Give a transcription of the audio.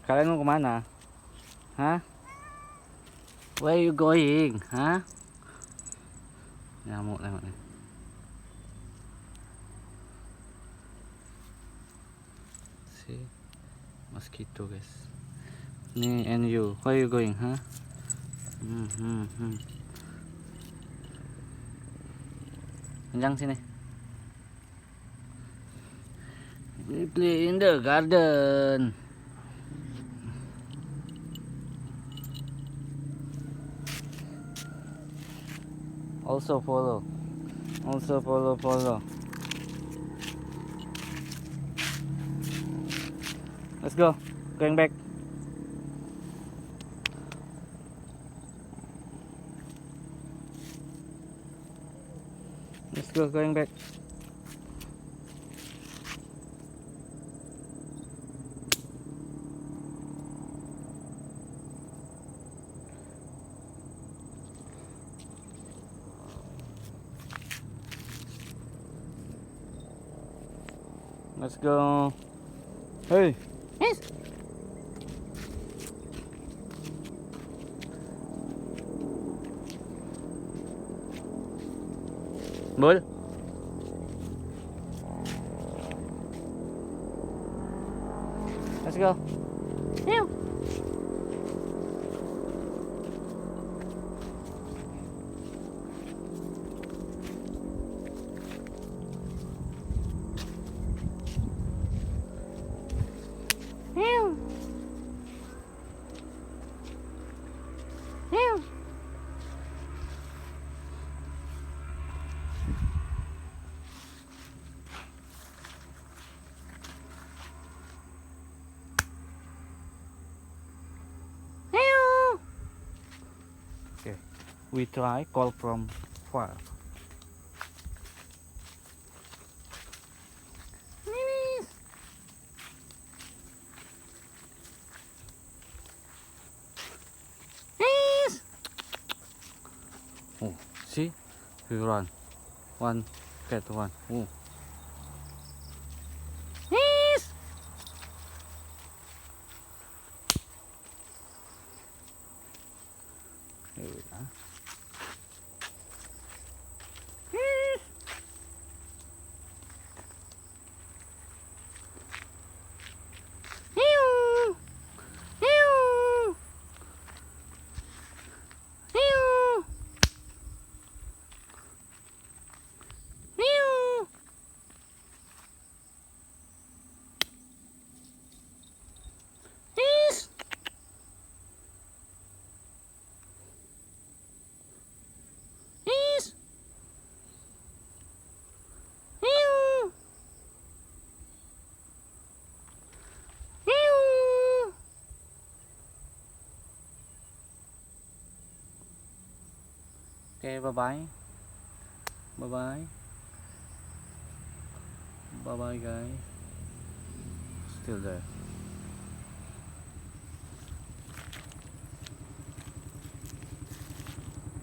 Kalian mau kemana? Hah? Where you going? Hah? Nyamuk lewat nih. See? Mosquito guys. Nih and you. Where you going? Hah? Kencang sini. We play in the garden. Also follow. Follow. Let's go. Going back. Let's go. Going back. Let's go. Hey. Yes. Bul. Let's go. Yeah. Okay, we try call from far. Oh, see, we run. One, get one. Oh. Here we are. Okay, bye-bye. Bye-bye. Bye-bye, guys. Still there.